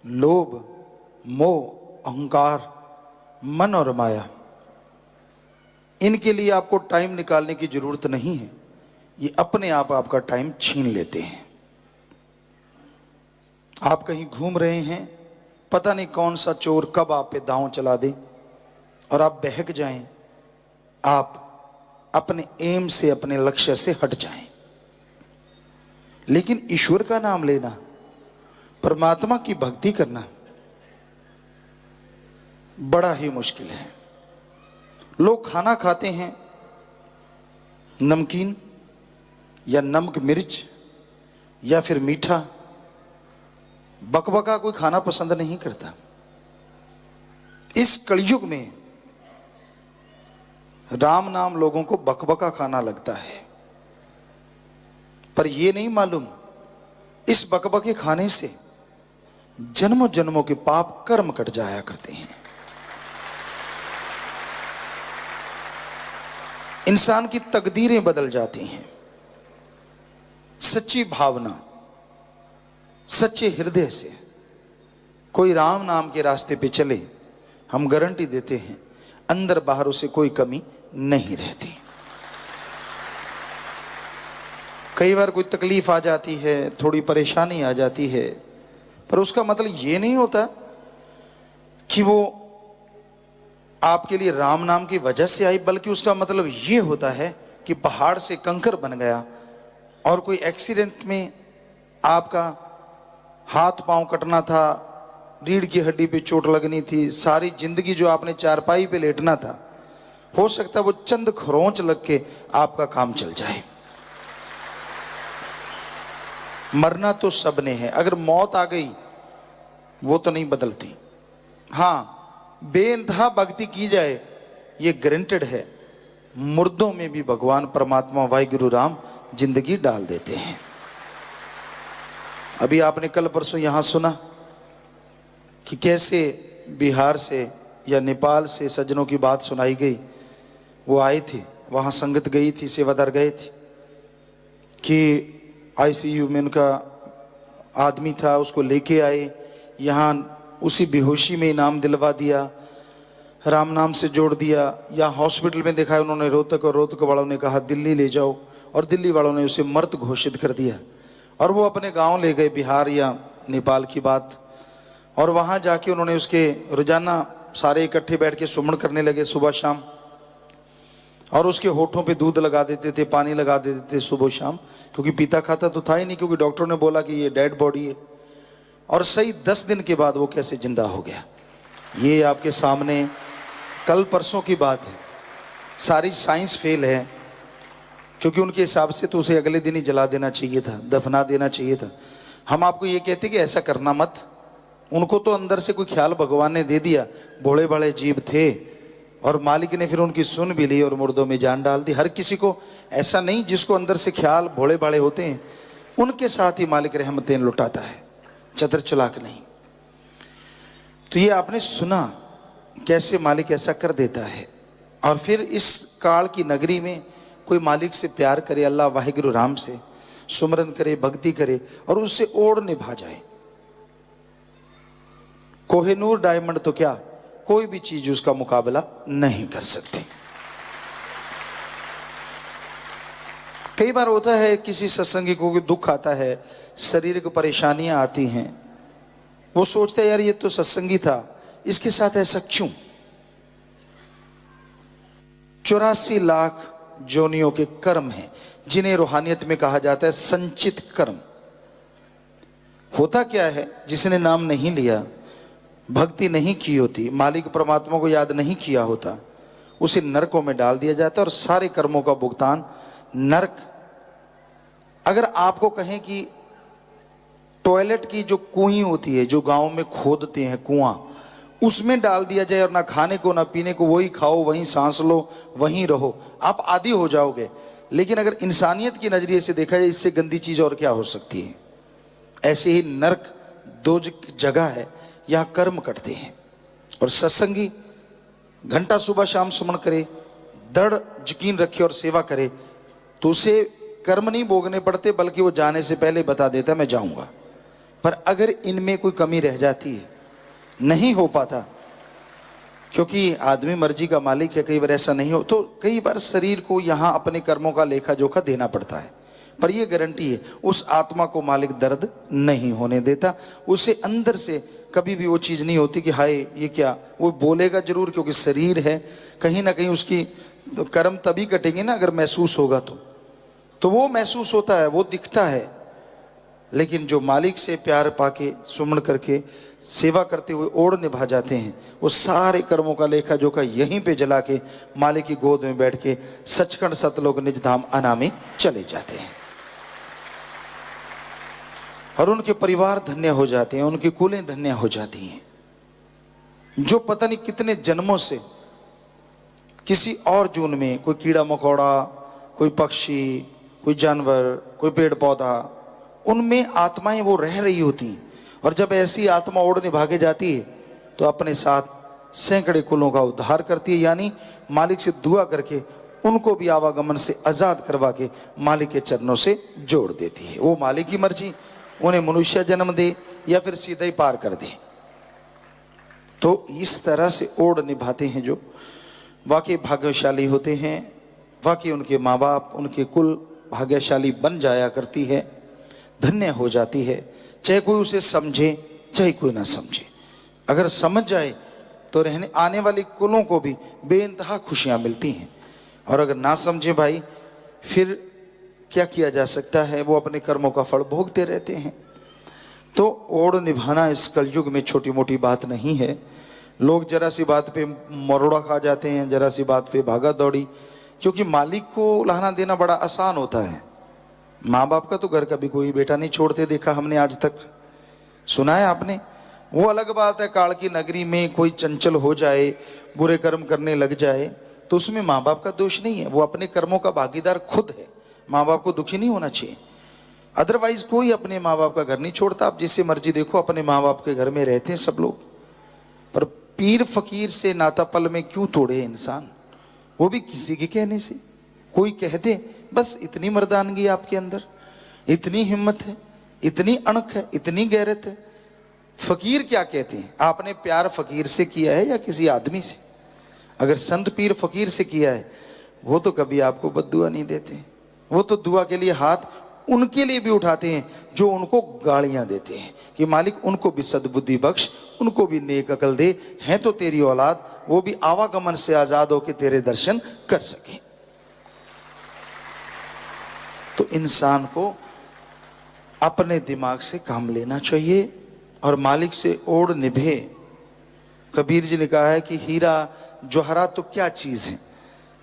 A: लोभ, मोह, अहंकार, मन और माया, इनके लिए आपको टाइम निकालने की जरूरत नहीं है, ये अपने आप आपका टाइम छीन लेते हैं। आप कहीं घूम रहे हैं, पता नहीं कौन सा चोर कब आप पे दांव चला दे और आप बहक जाएं, आप अपने एम से, अपने लक्ष्य से हट जाएं। लेकिन ईश्वर का नाम लेना, परमात्मा की भक्ति करना बड़ा ही मुश्किल है। लोग खाना खाते हैं नमकीन या नमक मिर्च या फिर मीठा, बकबका कोई खाना पसंद नहीं करता। इस कलयुग में राम नाम लोगों को बकबका खाना लगता है, पर यह नहीं मालूम इस बकबके खाने से जन्मों जन्मों के पाप कर्म कट जाया करते हैं। इंसान की तकदीरें बदल जाती हैं। सच्ची भावना, सच्चे हृदय से कोई राम नाम के रास्ते पे चले, हम गारंटी देते हैं अंदर बाहर उसे कोई कमी नहीं रहती। कई बार कोई तकलीफ आ जाती है, थोड़ी परेशानी आ जाती है, पर उसका मतलब ये नहीं होता कि वो आपके लिए राम नाम की वजह से आई, बल्कि उसका मतलब ये होता है कि पहाड़ से कंकर बन गया और कोई एक्सीडेंट में आपका हाथ पांव कटना था, रीढ़ की हड्डी पे चोट लगनी थी, सारी जिंदगी जो आपने चारपाई पे लेटना था, हो सकता है वो चंद खरोंच लग के आपका काम चल जाए। मरना तो सबने है, अगर मौत आ गई वो तो नहीं बदलती। हाँ, बेइंतहा भक्ति की जाए ये गारंटेड है, मुर्दों में भी भगवान परमात्मा वाहिगुरु राम जिंदगी डाल देते हैं। अभी आपने कल परसों यहां सुना कि कैसे बिहार से या नेपाल से सज्जनों की बात सुनाई गई। वो आए थे, वहां संगत गई थी, सेवादार गए थे कि आईसीयू में उनका आदमी था, उसको लेके आए, यहाँ उसी बेहोशी में इनाम दिलवा दिया, राम नाम से जोड़ दिया। या हॉस्पिटल में दिखाया उन्होंने रोहतक, और रोहतक वालों ने कहा दिल्ली ले जाओ, और दिल्ली वालों ने उसे मृत घोषित कर दिया, और वो अपने गांव ले गए, बिहार या नेपाल की बात। और वहां जाके उन्होंने उसके रोजाना सारे इकट्ठे बैठ के सुमन करने लगे सुबह शाम। और उसके होठों पे दूध लगा देते थे, पानी लगा देते थे सुबह शाम, क्योंकि पीता खाता तो था ही नहीं, क्योंकि डॉक्टर ने बोला कि ये डेड बॉडी है। और सही 10 दिन के बाद वो कैसे जिंदा हो गया, ये आपके सामने कल परसों की बात है। सारी साइंस फेल है, क्योंकि उनके हिसाब से तो उसे अगले दिन ही जला देना चाहिए था, दफना देना चाहिए था। हम आपको ये कहते कि ऐसा करना मत। उनको तो अंदर से कोई ख्याल भगवान ने दे दिया, भोले भाले जीव थे, और मालिक ने फिर उनकी सुन भी ली और मुर्दों में जान डाल दी। हर किसी को ऐसा नहीं, जिसको अंदर से ख्याल भोले भाले होते हैं उनके साथ ही मालिक रहमतें लुटाता है, चतुर चालाक नहीं। तो ये आपने सुना कैसे मालिक ऐसा कर देता है। और फिर इस काल की नगरी में कोई मालिक से प्यार करे, अल्लाह वाहिगुरु राम से सुमरन करे, भक्ति करे और उससे ओढ़ निभा जाए। कोहिनूर डायमंड तो क्या, कोई भी चीज उसका मुकाबला नहीं कर सकती। कई बार होता है किसी सत्संगी को दुख आता है, शारीरिक परेशानियां आती हैं, वो सोचता है यार ये तो सत्संगी था, इसके साथ ऐसा क्यों। 84 लाख जोनियों के कर्म हैं, जिन्हें रूहानियत में कहा जाता है संचित कर्म। होता क्या है, जिसने नाम नहीं लिया, भक्ति नहीं की होती, मालिक परमात्मा को याद नहीं किया होता, उसे नरकों में डाल दिया जाता है और सारे कर्मों का भुगतान नरक। अगर आपको कहें कि टॉयलेट की जो कुएं होती है, जो गांव में खोदते हैं कुआं, उसमें डाल दिया जाए और ना खाने को ना पीने को, वही खाओ, वहीं सांस लो, वहीं रहो, आप आदी हो जाओगे। लेकिन अगर इंसानियत की नजरिए से देखा जाए, इससे गंदी चीज और क्या हो सकती है। ऐसे ही नरक दो जगह है, यहाँ कर्म कटते हैं। और सत्संगी घंटा सुबह शाम सुमन करे, दृढ़ यकीन रखे और सेवा करे, तो उसे कर्म नहीं भोगने पड़ते, बल्कि वो जाने से पहले बता देता मैं जाऊंगा। पर अगर इनमें कोई कमी रह जाती है, नहीं हो पाता, क्योंकि आदमी मर्जी का मालिक है, कई बार ऐसा नहीं हो, तो कई बार शरीर को यहाँ अपने कर्मों का लेखा जोखा देना पड़ता है। पर यह गारंटी है, उस आत्मा को मालिक दर्द नहीं होने देता। उसे अंदर से कभी भी वो चीज नहीं होती कि हाय ये क्या। वो बोलेगा जरूर, क्योंकि शरीर है, कहीं ना कहीं उसकी तो कर्म तभी कटेंगे ना अगर महसूस होगा तो वो महसूस होता है, वो दिखता है। लेकिन जो मालिक से प्यार पाके सुमन करके सेवा करते हुए ओढ़ निभा जाते हैं, वो सारे कर्मों का लेखा जोखा यहीं पे जला के मालिक की गोद में बैठ के सचखंड सतलोक निज धाम अनामी चले जाते हैं। और उनके परिवार धन्य हो जाते हैं, उनकी कुलें धन्य हो जाती हैं। जो पता नहीं कितने जन्मों से किसी और जून में कोई कीड़ा मकोड़ा, कोई पक्षी, कोई जानवर, कोई पेड़ पौधा, उनमें आत्माएं वो रह रही होती। और जब ऐसी आत्मा ओढ़ निभागे जाती है तो अपने साथ सैकड़े कुलों का उद्धार करती है। यानी मालिक से दुआ करके उनको भी आवागमन से आजाद करवा के मालिक के चरणों से जोड़ देती है। वो मालिक की मर्जी, उन्हें मनुष्य जन्म दे या फिर सीधा ही पार कर दे। तो इस तरह से ओढ़ निभाते हैं जो वाकई भाग्यशाली होते हैं। वाकई उनके माँ बाप, उनके कुल भाग्यशाली बन जाया करती है, धन्य हो जाती है। चाहे कोई उसे समझे, चाहे कोई ना समझे। अगर समझ जाए तो रहने आने वाली कुलों को भी बेइंतहा खुशियां मिलती हैं। और अगर ना समझे भाई, फिर क्या किया जा सकता है, वो अपने कर्मों का फल भोगते रहते हैं। तो ओढ़ निभाना इस कलयुग में छोटी मोटी बात नहीं है। लोग जरा सी बात पे मरोड़ा खा जाते हैं, जरा सी बात पे भागा दौड़ी, क्योंकि मालिक को लाना देना बड़ा आसान होता है। माँ बाप का तो घर कभी कोई बेटा नहीं छोड़ते देखा हमने आज तक, सुना है आपने। वो अलग बात है, काल की नगरी में कोई चंचल हो जाए, बुरे कर्म करने लग जाए, तो उसमें माँ बाप का दोष नहीं है, वो अपने कर्मों का भागीदार खुद है। माँ बाप को दुखी नहीं होना चाहिए। अदरवाइज कोई अपने माँ बाप का घर नहीं छोड़ता। आप जिससे मर्जी देखो, अपने माँ बाप के घर में रहते हैं सब लोग। पर पीर फकीर से नाता पल में क्यों तोड़े इंसान, वो भी किसी के कहने से। कोई कह दे, बस इतनी मर्दानगी आपके अंदर, इतनी हिम्मत है, इतनी अणख है, इतनी गैरत है। फकीर क्या कहते हैं, आपने प्यार फकीर से किया है या किसी आदमी से? अगर संत पीर फकीर से किया है, वो तो कभी आपको बद्दुआ नहीं देते। वो तो दुआ के लिए हाथ उनके लिए भी उठाते हैं जो उनको गालियां देते हैं कि मालिक उनको भी सद्बुद्धि बख्श, उनको भी नेक अकल दे, हैं तो तेरी औलाद, वो भी आवागमन से आजाद होकर तेरे दर्शन कर सके। तो इंसान को अपने दिमाग से काम लेना चाहिए और मालिक से ओढ़ निभे। कबीर जी ने कहा है कि हीरा जौहरात तो क्या चीज है,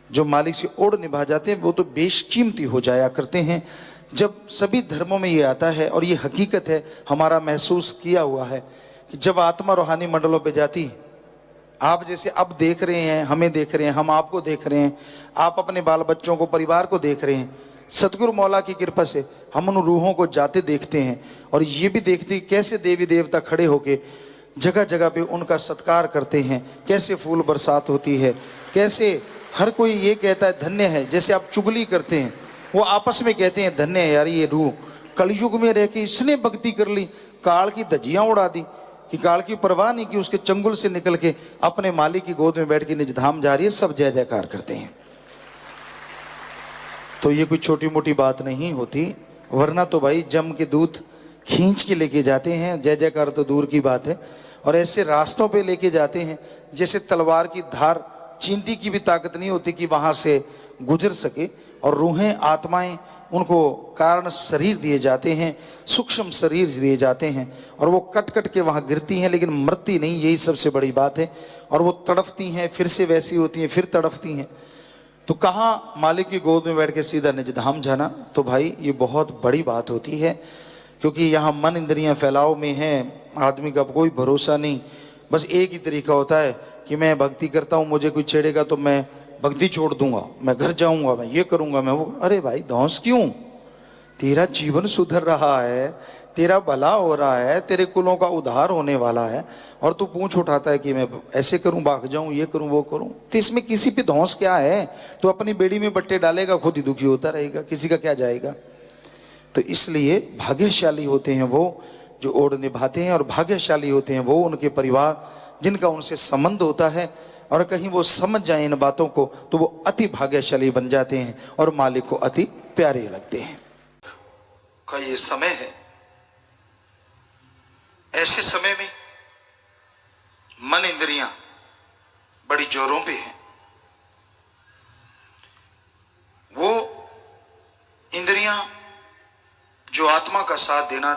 A: जो मालिक से ओढ़ निभा जाते हैं वो तो बेशकीमती हो जाया करते हैं। जब सभी धर्मों में ये आता है और ये हकीकत है, हमारा महसूस किया हुआ है कि जब आत्मा रूहानी मंडलों पे जाती है, आप जैसे अब देख रहे हैं, हमें देख रहे हैं, हम आपको देख रहे हैं, आप अपने बाल बच्चों को, परिवार को देख रहे हैं, सतगुरु मौला की कृपा से हम उन रूहों को जाते देखते हैं और ये भी देखते हैं कैसे देवी देवता खड़े होके जगह जगह पे उनका सत्कार करते हैं, कैसे फूल बरसात होती है, कैसे हर कोई ये कहता है धन्य है। जैसे आप चुगली करते हैं, वो आपस में कहते हैं धन्य है यार ये रूह, कलयुग में रह के इसने भक्ति कर ली, काल की धज्जियां उड़ा दी कि काल की परवाह नहीं की, उसके चंगुल से निकल के अपने मालिक की गोद में बैठ के निज धाम जा रही है, सब जय जयकार करते हैं। तो ये कोई छोटी मोटी बात नहीं होती, वरना तो भाई जम के दूध खींच के लेके जाते हैं, जय जयकार तो दूर की बात है। और ऐसे रास्तों पे लेके जाते हैं जैसे तलवार की धार, चींटी की भी ताकत नहीं होती कि वहां से गुजर सके। और रूहें, आत्माएं, उनको कारण शरीर दिए जाते हैं, सूक्ष्म शरीर दिए जाते हैं और वो कट कट के वहां गिरती हैं, लेकिन मरती नहीं, यही सबसे बड़ी बात है। और वो तड़फती हैं, फिर से वैसी होती हैं, फिर तड़फती हैं। तो कहाँ मालिक की गोद में बैठ के सीधा निज धाम जाना, तो भाई ये बहुत बड़ी बात होती है, क्योंकि यहाँ मन इंद्रियां फैलाव में हैं, आदमी का कोई भरोसा नहीं। बस एक ही तरीका होता है कि मैं भक्ति करता हूँ, मुझे कोई छेड़ेगा तो मैं भक्ति छोड़ दूंगा, मैं घर जाऊंगा, मैं ये करूंगा, मैं वो। अरे भाई धौंस क्यों? तेरा जीवन सुधर रहा है, तेरा भला हो रहा है, तेरे कुलों का उद्धार होने वाला है, और तू पूंछ उठाता है कि मैं ऐसे करूं, भाग जाऊं, ये करूं, वो करूं। तो इसमें किसी पे धौंस क्या है? तो अपनी बेड़ी में बट्टे डालेगा, खुद ही दुखी होता रहेगा, किसी का क्या जाएगा। तो इसलिए भाग्यशाली होते हैं वो जो ओढ़ निभाते हैं, और भाग्यशाली होते हैं वो उनके परिवार जिनका उनसे संबंध होता है। और कहीं वो समझ जाए इन बातों को तो वो अति भाग्यशाली बन जाते हैं और मालिक को अति प्यारे लगते हैं। का ये समय है, ऐसे समय में मन इंद्रियां बड़ी जोरों पे हैं। वो इंद्रियां जो आत्मा का साथ देना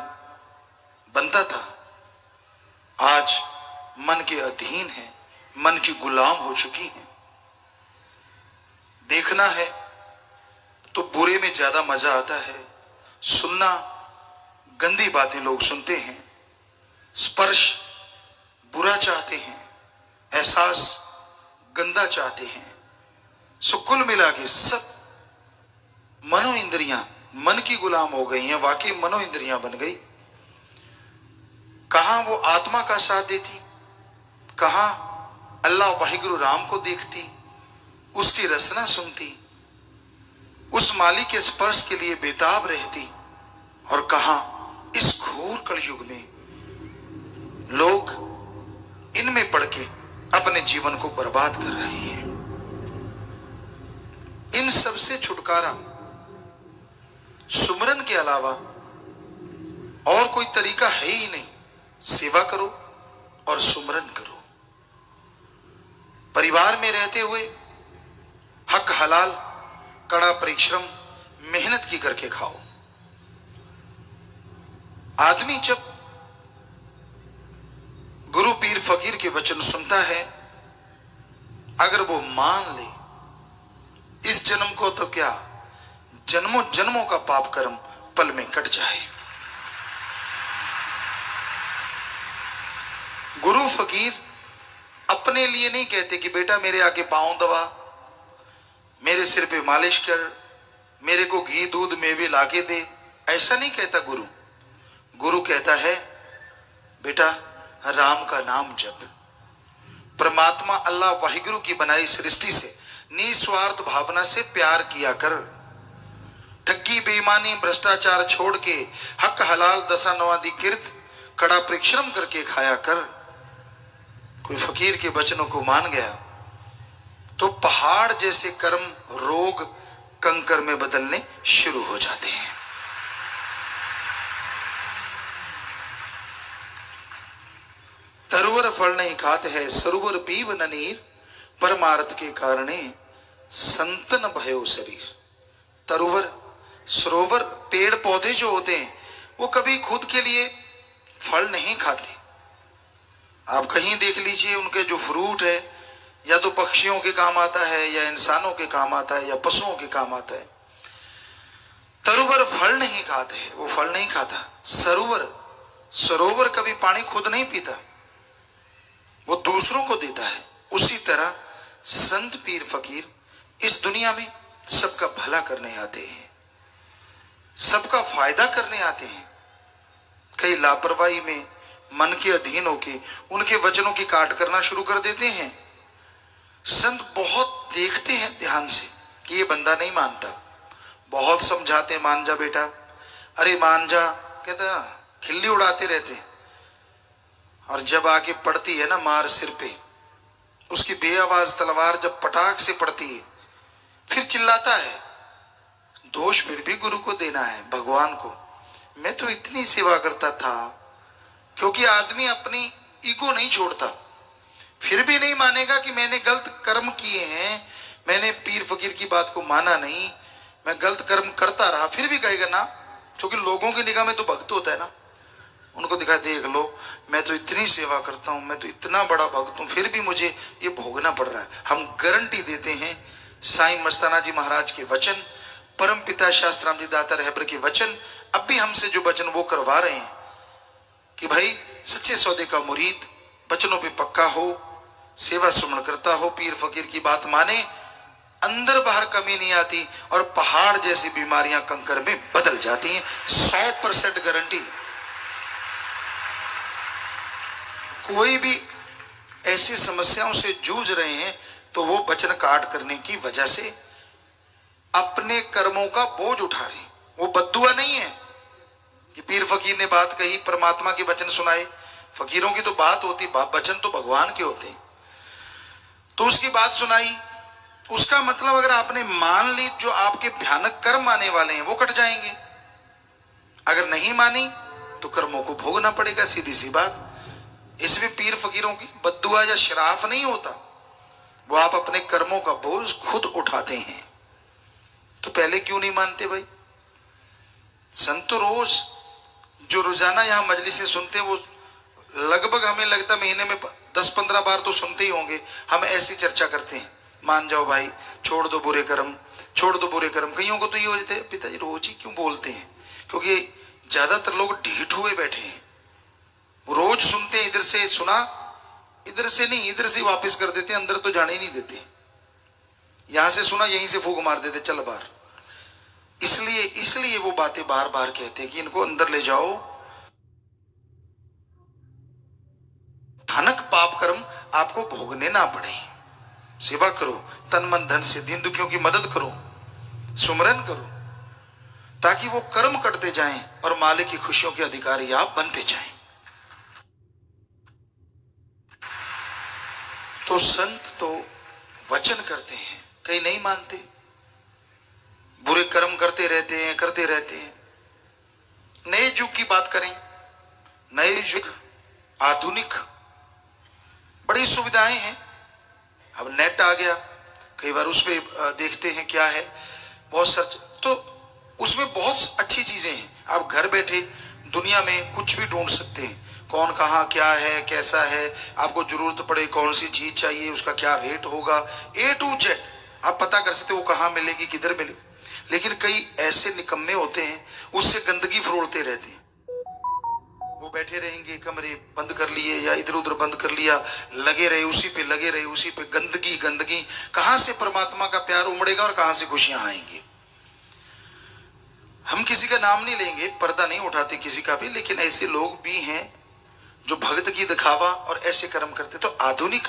A: बनता था, आज मन के अधीन है, मन की गुलाम हो चुकी है। देखना है तो बुरे में ज्यादा मजा आता है, सुनना गंदी बातें लोग सुनते हैं, स्पर्श बुरा चाहते हैं, एहसास गंदा चाहते हैं। सो कुल मिला के सब मनो इंद्रियां मन की गुलाम हो गई हैं, वाकई मनो इंद्रियां बन गई। कहां वो आत्मा का साथ देती, कहां अल्लाह वाहिगुरु राम को देखती, उसकी रसना सुनती, उस मालिक के स्पर्श के लिए बेताब रहती, और कहां इस घोर कलयुग में लोग इनमें पड़ के अपने जीवन को बर्बाद कर रहे हैं। इन सब से छुटकारा सुमरन के अलावा और कोई तरीका है ही नहीं। सेवा करो और सुमरन करो। परिवार में रहते हुए हक हलाल कड़ा परिश्रम मेहनत की करके खाओ। आदमी जब गुरु पीर फकीर के वचन सुनता है, अगर वो मान ले इस जन्म को, तो क्या जन्मों जन्मों का पाप कर्म पल में कट जाए। गुरु फकीर अपने लिए नहीं कहते कि बेटा मेरे आके पांव दबा, मेरे सिर पे मालिश कर, मेरे को घी दूध मेवे लाके दे, ऐसा नहीं कहता गुरु। गुरु कहता है बेटा राम का नाम जप, परमात्मा अल्लाह वाहिगुरु की बनाई सृष्टि से निस्वार्थ भावना से प्यार किया कर। ठगी बेईमानी भ्रष्टाचार छोड़ के हक हलाल दशा नवादी किर्त कड़ा परिश्रम करके खाया कर। कोई फकीर के वचनों को मान गया तो पहाड़ जैसे कर्म रोग कंकर में बदलने शुरू हो जाते हैं। तरुवर फल नहीं खाते है सरोवर पीव न नीर, परमार्थ के कारणे संतन भयो शरीर। तरुवर सरोवर, पेड़ पौधे जो होते हैं वो कभी खुद के लिए फल नहीं खाते। आप कहीं देख लीजिए, उनके जो फ्रूट है या तो पक्षियों के काम आता है या इंसानों के काम आता है या पशुओं के काम आता है। तरुवर फल नहीं खाते हैं, वो फल नहीं खाता। सरोवर कभी पानी खुद नहीं पीता, वो दूसरों को देता है। उसी तरह संत पीर फकीर इस दुनिया में सबका भला करने आते हैं, सबका फायदा करने आते हैं। कई लापरवाही में मन के अधीन होके उनके वचनों की काट करना शुरू कर देते हैं। संत बहुत देखते हैं ध्यान से कि ये बंदा नहीं मानता, बहुत समझाते, मान जा बेटा, अरे मान जा, कहता खिल्ली उड़ाते रहते हैं। और जब आके पड़ती है ना मार सिर पे, उसकी बेआवाज तलवार जब पटाख से पड़ती है, फिर चिल्लाता है, दोष फिर भी गुरु को देना है, भगवान को। मैं तो इतनी सेवा करता था। क्योंकि आदमी अपनी ईगो नहीं छोड़ता, फिर भी नहीं मानेगा कि मैंने गलत कर्म किए हैं, मैंने पीर फकीर की बात को माना नहीं, मैं गलत कर्म करता रहा, फिर भी कहेगा ना, क्योंकि लोगों की निगाह में तो भक्त होता है ना, उनको दिखा, देख लो मैं तो इतनी सेवा करता हूं, मैं तो इतना बड़ा भक्त हूं, फिर भी मुझे ये भोगना पड़ रहा है। हम गारंटी देते हैं साईं मस्ताना जी महाराज के वचन, परम पिता शास्त्राम जी दाता रहबर के वचन, अब भी हमसे जो वचन वो करवा रहे हैं कि भाई सच्चे सौदे का मुरीद, वचनों पे पक्का हो, सेवा सुमन करता हो, पीर फकीर की बात माने, अंदर बाहर कमी नहीं आती और पहाड़ जैसी बीमारियां कंकर में बदल जाती हैं। 100% गारंटी। कोई भी ऐसी समस्याओं से जूझ रहे हैं तो वो वचन काट करने की वजह से अपने कर्मों का बोझ उठा रहे हैं। वो बद्दुआ नहीं है कि पीर फकीर ने बात कही, परमात्मा के वचन सुनाए। फकीरों की तो बात होती, वचन तो भगवान के होते हैं। तो उसकी बात सुनाई, उसका मतलब अगर आपने मान ली, जो आपके भयानक कर्म आने वाले हैं वो कट जाएंगे। अगर नहीं मानी तो कर्मों को भोगना पड़ेगा, सीधी सी बात। इसमें पीर फकीरों की बद्दुआ या शराफ नहीं होता, वो आप अपने कर्मों का बोझ खुद उठाते हैं। तो पहले क्यों नहीं मानते भाई? संत तो रोज जो रोजाना यहां मजलिसें सुनते हैं, वो लगभग हमें लगता महीने में 10-15 बार तो सुनते ही होंगे। हम ऐसी चर्चा करते हैं, मान जाओ भाई, छोड़ दो बुरे कर्म, छोड़ दो बुरे कर्म। कईयों को तो ये हो जाता है, पिताजी रोज ही क्यों बोलते हैं? क्योंकि ज्यादातर लोग ढीठ हुए बैठे हैं, वो रोज सुनते हैं, इधर से सुना, इधर से नहीं, इधर से वापस कर देते हैं, अंदर तो जाने ही नहीं देते। यहां से सुना, यहीं से फूंक मार देते, चल बाहर। इसलिए वो बातें बार बार कहते हैं कि इनको अंदर ले जाओ। भयानक पाप कर्म आपको भोगने ना पड़े। सेवा करो, तन मन धन से दीन दुखियों की मदद करो, सुमरन करो, ताकि वो कर्म कटते जाएं और मालिक की खुशियों के अधिकारी आप बनते जाएं। तो संत तो वचन करते हैं, कई नहीं मानते, बुरे कर्म करते रहते हैं। नए युग की बात करें, नए युग, आधुनिक, बड़ी सुविधाएं हैं। अब नेट आ गया, कई बार उस पर देखते हैं क्या है, बहुत सर्च, तो उसमें बहुत अच्छी चीजें हैं। आप घर बैठे दुनिया में कुछ भी ढूंढ सकते हैं, कौन कहाँ क्या है, कैसा है, आपको जरूरत पड़े कौन सी चीज चाहिए, उसका क्या रेट होगा, A to Z आप पता कर सकते हो, कहाँ मिलेगी, किधर मिलेगी। लेकिन कई ऐसे निकम्मे होते हैं, उससे गंदगी फरोलते रहते हैं। वो बैठे रहेंगे, कमरे बंद कर लिए या इधर उधर बंद कर लिया, लगे रहे उसी पे, लगे रहे उसी पे, गंदगी। कहां से परमात्मा का प्यार उमड़ेगा और कहां से खुशियां आएंगी? हम किसी का नाम नहीं लेंगे, पर्दा नहीं उठाते किसी का भी, लेकिन ऐसे लोग भी हैं जो भक्त की दिखावा और ऐसे कर्म करते। तो आधुनिक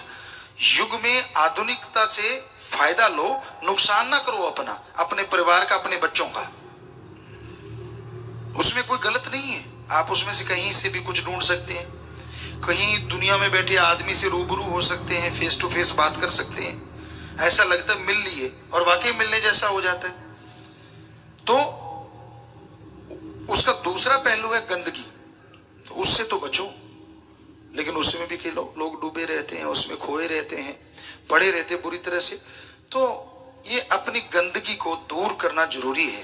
A: युग में आधुनिकता से फायदा लो, नुकसान ना करो अपना, अपने परिवार का, अपने बच्चों का। उसमें कोई गलत नहीं है, आप उसमें से कहीं से भी कुछ ढूंढ सकते हैं, कहीं दुनिया में बैठे आदमी से रूबरू हो सकते हैं, फेस टू फेस बात कर सकते हैं, ऐसा लगता है मिल लिए, और वाकई मिलने जैसा हो जाता है। तो उसका दूसरा पहलू है गंदगी, तो उससे तो बचो। लेकिन उसमें भी कई लोग डूबे रहते हैं, उसमें खोए रहते हैं, पड़े रहते हैं बुरी तरह से। तो ये अपनी गंदगी को दूर करना जरूरी है।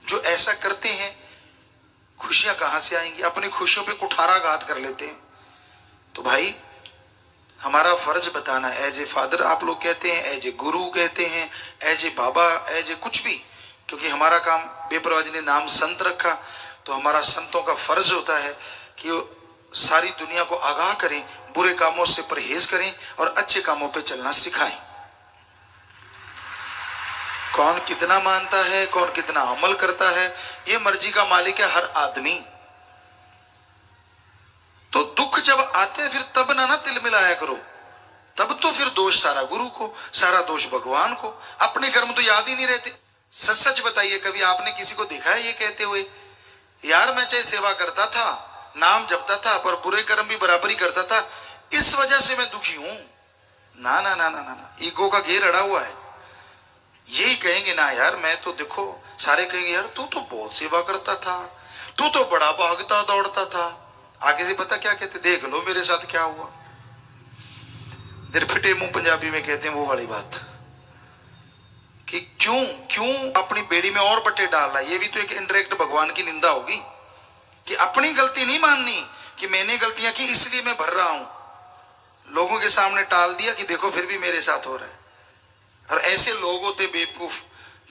A: जो ऐसा करते हैं खुशियां कहां से आएंगी? अपनी खुशियों पे कुठाराघात कर लेते हैं। तो भाई हमारा फर्ज बताना, एज ए फादर आप लोग कहते हैं, एज ए गुरु कहते हैं, as a Baba, as a कुछ भी, क्योंकि हमारा काम बेपरवाह जी ने नाम संत रखा, तो हमारा संतों का फर्ज होता है कि सारी दुनिया को आगाह करें, बुरे कामों से परहेज करें और अच्छे कामों पे चलना सिखाएं। कौन कितना मानता है, कौन कितना अमल करता है, ये मर्जी का मालिक है हर आदमी। तो दुख जब आते हैं फिर तब ना तिल मिलाया करो, तब तो फिर दोष सारा गुरु को, सारा दोष भगवान को, अपने कर्म तो याद ही नहीं रहते। सच सच बताइए, कभी आपने किसी को देखा है ये कहते हुए, यार मैं चाहे सेवा करता था, नाम जपता था, पर बुरे कर्म भी बराबरी करता था, इस वजह से मैं दुखी हूं? ना ना ना ना ना ना, ईगो का घेर अड़ा हुआ है। यही कहेंगे ना यार, मैं तो देखो, सारे कहेंगे यार तू तो बहुत सेवा करता था, तू तो बड़ा भागता दौड़ता था। आगे से पता क्या कहते, देख लो मेरे साथ क्या हुआ। दिरफिटे मुंह पंजाबी में कहते हैं वो वाली बात, कि क्यों क्यों अपनी बेड़ी में और बट्टे डाल रहा है। ये भी तो एक इनडायरेक्ट भगवान की निंदा होगी, कि अपनी गलती नहीं माननी कि मैंने गलतियां की इसलिए मैं भर रहा हूं, लोगों के सामने टाल दिया कि देखो फिर भी मेरे साथ हो रहा है। और ऐसे लोग होते बेवकूफ।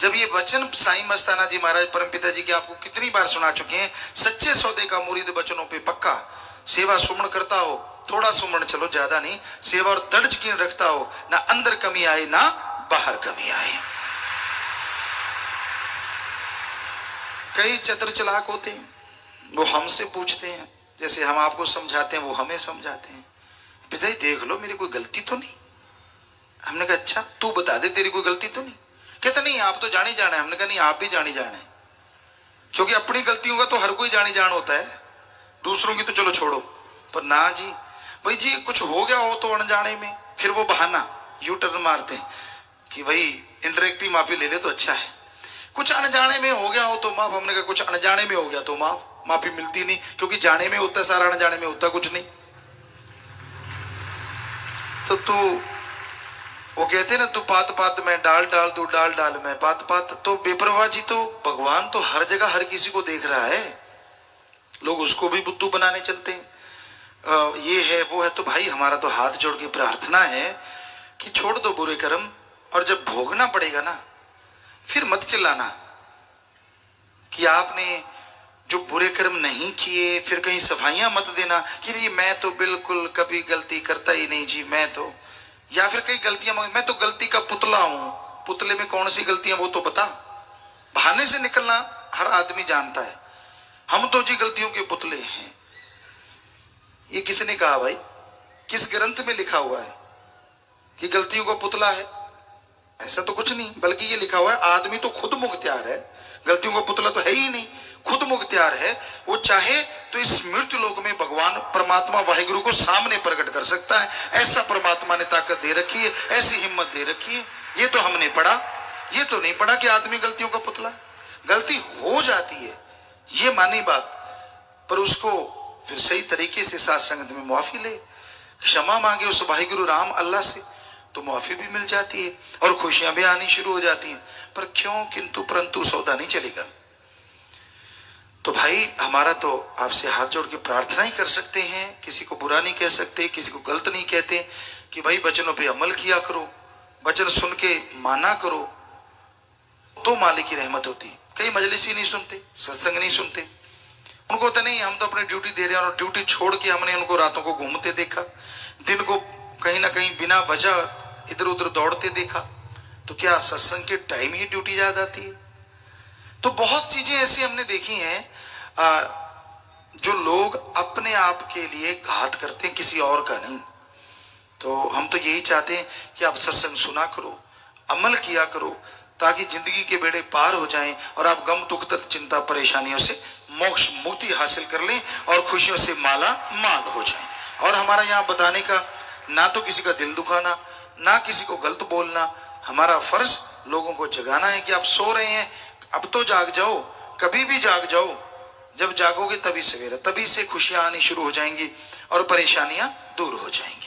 A: जब ये वचन साईं मस्ताना जी महाराज परमपिता जी के आपको कितनी बार सुना चुके हैं, सच्चे सौदे का मुरीद वचनों पे पक्का, सेवा सुमन करता हो, थोड़ा सुमन चलो ज्यादा नहीं, सेवा और दृढ़ यकीन रखता हो, ना अंदर कमी आए ना बाहर कमी आए। कई चतुर चालाक होते हैं, वो हमसे पूछते हैं, जैसे हम आपको समझाते हैं वो हमें समझाते हैं, पिताजी देख लो मेरी कोई गलती तो नहीं। हमने कहा अच्छा तू बता दे तेरी कोई गलती तो नहीं। कहता नहीं आप तो जानी जाना है। हमने कहा नहीं आप भी जानी जाना है, क्योंकि अपनी गलतियों का तो हर कोई जानी जान होता है, दूसरों की तो चलो छोड़ो। पर ना जी, भाई जी कुछ हो गया हो तो अनजाने में, फिर वो बहाना यू टर्न मारते हैं कि भाई इंडायरेक्टली माफी ले ले तो अच्छा है, कुछ अनजाने में हो गया हो तो माफ। हमने कहा कुछ अनजाने में हो गया तो माफ, माफी मिलती नहीं, क्योंकि जाने में होता है सारा, अनजाने में होता कुछ नहीं। तो तू वो कहते ना, तू पात पात में डाल डाल, तू डाल डाल में पात पात। तो बेपरवाह जी, तो भगवान तो हर जगह हर किसी को देख रहा है, लोग उसको भी बुद्धू बनाने चलते हैं, ये है वो है। तो भाई हमारा तो हाथ जोड़ के प्रार्थना है कि छोड़ दो बुरे कर्म, और जब भोगना पड़ेगा ना फिर मत चिल्लाना कि आपने जो बुरे कर्म नहीं किए, फिर कहीं सफाइयां मत देना कि नहीं मैं तो बिल्कुल कभी गलती करता ही नहीं जी, मैं तो, या फिर कई गलतियां, मैं तो गलती का पुतला हूं। पुतले में कौन सी गलतियां वो तो बता। बहाने से निकलना हर आदमी जानता है, हम तो जी गलतियों के पुतले हैं। ये किसने कहा भाई? किस ग्रंथ में लिखा हुआ है कि गलतियों का पुतला है? ऐसा तो कुछ नहीं, बल्कि ये लिखा हुआ है आदमी तो खुद मुख्तियार है, गलतियों का पुतला तो है ही नहीं, खुद मुख्तियार है। वो चाहे तो इस मृत्यु लोक में भगवान परमात्मा वाहिगुरु को सामने प्रकट कर सकता है, ऐसा परमात्मा ने ताकत दे रखी है, ऐसी हिम्मत दे रखी है। ये तो हमने पढ़ा, ये तो नहीं पढ़ा कि आदमी गलतियों का पुतला। गलती हो जाती है ये मानी बात, पर उसको फिर सही तरीके से साथ संगत में माफी ले, क्षमा मांगे उस वाहिगुरु राम अल्लाह से, तो माफी भी मिल जाती है और खुशियां भी आनी शुरू हो जाती हैं। पर क्यों किंतु परंतु सौदा नहीं चलेगा। तो भाई हमारा तो आपसे हाथ जोड़ के प्रार्थना ही कर सकते हैं, किसी को बुरा नहीं कह सकते, किसी को गलत नहीं कहते, कि भाई वचनों पे अमल किया करो, वचन सुन के माना करो, तो मालिक की रहमत होती है। कई मजलिस ही नहीं सुनते, सत्संग नहीं सुनते, उनको होता नहीं हम तो अपनी ड्यूटी दे रहे हैं, और ड्यूटी छोड़ के हमने उनको रातों को घूमते देखा, दिन को कहीं ना कहीं बिना वजह इधर उधर दौड़ते देखा, तो क्या सत्संग के टाइम ही ड्यूटी याद आती है? तो बहुत चीजें ऐसी हमने देखी हैं जो लोग अपने आप के लिए घात करते हैं, किसी और का नहीं। तो हम तो यही चाहते हैं कि आप सत्संग सुना करो, अमल किया करो, ताकि जिंदगी के बेड़े पार हो जाएं और आप गम दुख तक चिंता परेशानियों से मोक्ष मुक्ति हासिल कर लें और खुशियों से माला माल हो जाएं। और हमारा यहाँ बताने का ना तो किसी का दिल दुखाना, ना किसी को गलत बोलना, हमारा फर्ज लोगों को जगाना है कि आप सो रहे हैं, अब तो जाग जाओ, कभी भी जाग जाओ। जब जागोगे तभी सवेरा, तभी से खुशियां आनी शुरू हो जाएंगी और परेशानियां दूर हो जाएंगी।